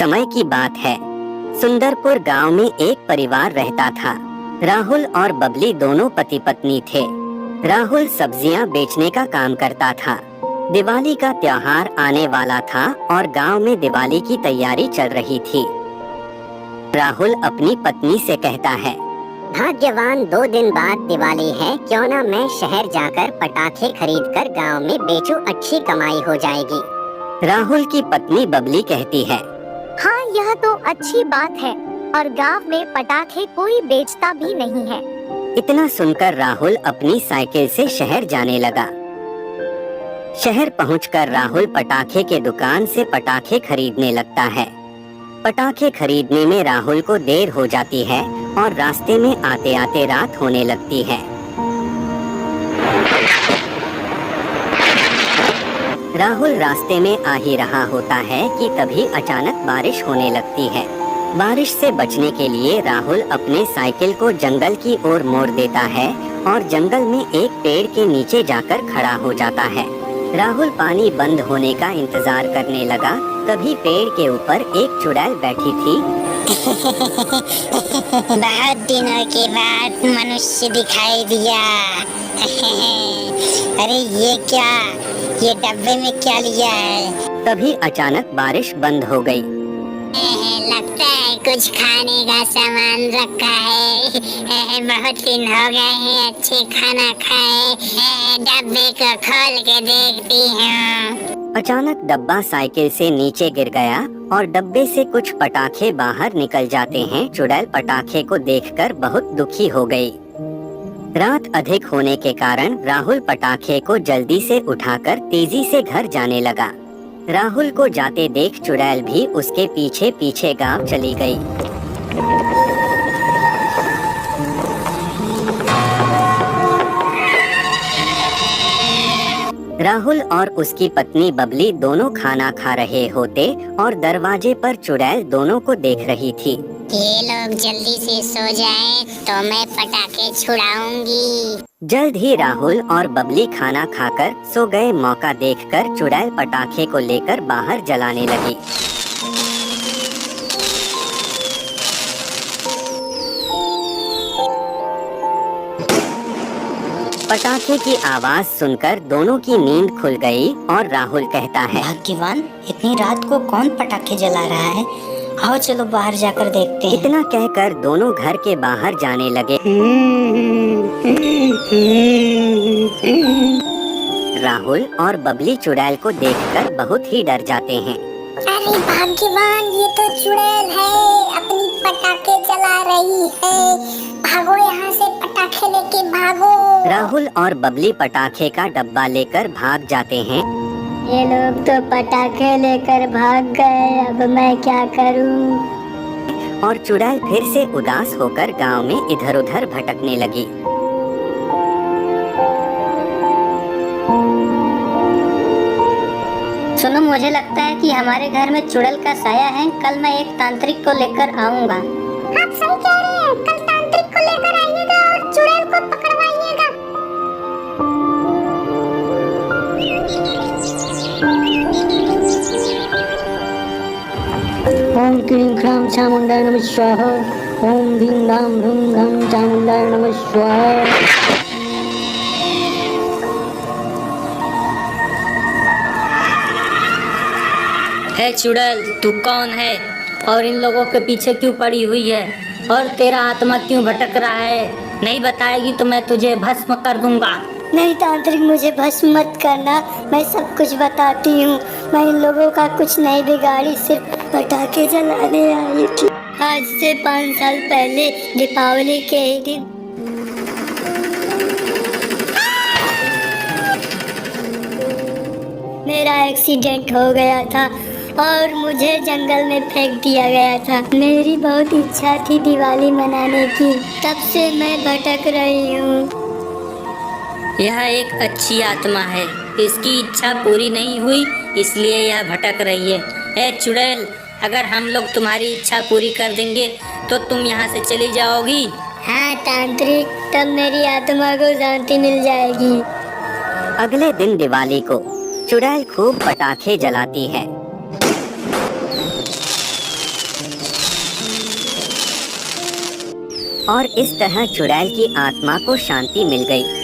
समय की बात है। सुंदरपुर गांव में एक परिवार रहता था। राहुल और बबली दोनों पति पत्नी थे। राहुल सब्जियां बेचने का काम करता था। दिवाली का त्योहार आने वाला था और गांव में दिवाली की तैयारी चल रही थी। राहुल अपनी पत्नी से कहता है, भाग्यवान 2 दिन बाद दिवाली है, क्यों ना मैं शहर जाकर पटाखे खरीदकर गांव में बेचूं, अच्छी कमाई हो जाएगी। राहुल की पत्नी बबली कहती है, हाँ यह तो अच्छी बात है और गांव में पटाखे कोई बेचता भी नहीं है। इतना सुनकर राहुल अपनी साइकिल से शहर जाने लगा। शहर पहुंचकर राहुल पटाखे के दुकान से पटाखे खरीदने लगता है। पटाखे खरीदने में राहुल को देर हो जाती है और रास्ते में आते आते रात होने लगती है। राहुल रास्ते में आ ही रहा होता है कि तभी अचानक बारिश होने लगती है। बारिश से बचने के लिए राहुल अपने साइकिल को जंगल की ओर मोड़ देता है और जंगल में एक पेड़ के नीचे जाकर खड़ा हो जाता है। राहुल पानी बंद होने का इंतजार करने लगा। तभी पेड़ के ऊपर एक चुड़ैल बैठी थी। बहुत दिनों के बाद मनुष्य दिखाई दिया। अरे ये क्या, ये डब्बे में क्या लिया है? तभी अचानक बारिश बंद हो गई। लगता है कुछ खाने का सामान रखा है। बहुत दिन हो गए हैं अच्छे खाना खाए। डब्बे को खोल के देखती हूँ। अचानक डब्बा साइकिल से नीचे गिर गया और डब्बे से कुछ पटाखे बाहर निकल जाते हैं। चुड़ैल पटाखे को देखकर बहुत दुखी हो गई। रात अधिक होने के कारण राहुल पटाखे को जल्दी से उठाकर तेजी से घर जाने लगा। राहुल को जाते देख चुड़ैल भी उसके पीछे पीछे गांव चली गई। राहुल और उसकी पत्नी बबली दोनों खाना खा रहे होते और दरवाजे पर चुड़ैल दोनों को देख रही थी। ये लोग जल्दी से सो जाएं तो मैं पटाखे छुड़ाऊंगी। जल्द ही राहुल और बबली खाना खाकर सो गए। मौका देखकर चुड़ैल पटाखे को लेकर बाहर जलाने लगी। पटाखे की आवाज सुनकर दोनों की नींद खुल गई और राहुल कहता है, भाग्यवान, इतनी रात को कौन पटाखे जला रहा है? आओ चलो बाहर जाकर देखते हैं। इतना कहकर दोनों घर के बाहर जाने लगे। राहुल और बबली चुड़ैल को देखकर बहुत ही डर जाते हैं। अरे भाग्यवान, ये तो चुड़ैल है, अपनी पटाखे जला रही है। भागो यहाँ से, पटाखे लेके भागो। राहुल और बबली पटाखे का डब्बा लेकर भाग जाते हैं। ये लोग तो पटाखे लेकर भाग गए, अब मैं क्या करूं? और चुड़ैल फिर से उदास होकर गांव में इधर उधर भटकने लगी। सुनो, मुझे लगता है कि हमारे घर में चुड़ैल का साया है। कल मैं एक तांत्रिक को लेकर आऊंगा। आप सही कह रहे हैं, कल तांत्रिक को लेकर आइएगा और चुड़ैल को पकड़वाइएगा। ओम क्लीं क्लां चामुंडाय नमः स्वाहा। ओम भीं दां भ्रूं घं चामुंडाय नमः स्वाहा। है चुड़ैल, तू कौन है और इन लोगों के पीछे क्यों पड़ी हुई है और तेरा आत्मा क्यों भटक रहा है? नहीं बताएगी तो मैं तुझे भस्म कर दूंगा। नहीं तांत्रिक, मुझे भस्म मत करना, मैं सब कुछ बताती हूँ। मैं इन लोगों का कुछ नहीं बिगाड़ी, सिर्फ पटाखे जलाने आई थी। आज से 5 साल पहले दीपावली के ही दिन मेरा एक्सीडेंट हो गया था और मुझे जंगल में फेंक दिया गया था। मेरी बहुत इच्छा थी दिवाली मनाने की, तब से मैं भटक रही हूँ। यह एक अच्छी आत्मा है, इसकी इच्छा पूरी नहीं हुई इसलिए यह भटक रही है। ए चुड़ैल, अगर हम लोग तुम्हारी इच्छा पूरी कर देंगे तो तुम यहाँ से चली जाओगी। हाँ तांत्रिक, तब मेरी आत्मा को शांति मिल जाएगी। अगले दिन दिवाली को चुड़ैल खूब पटाखे जलाती है। और इस तरह चुड़ैल की आत्मा को शांति मिल गई।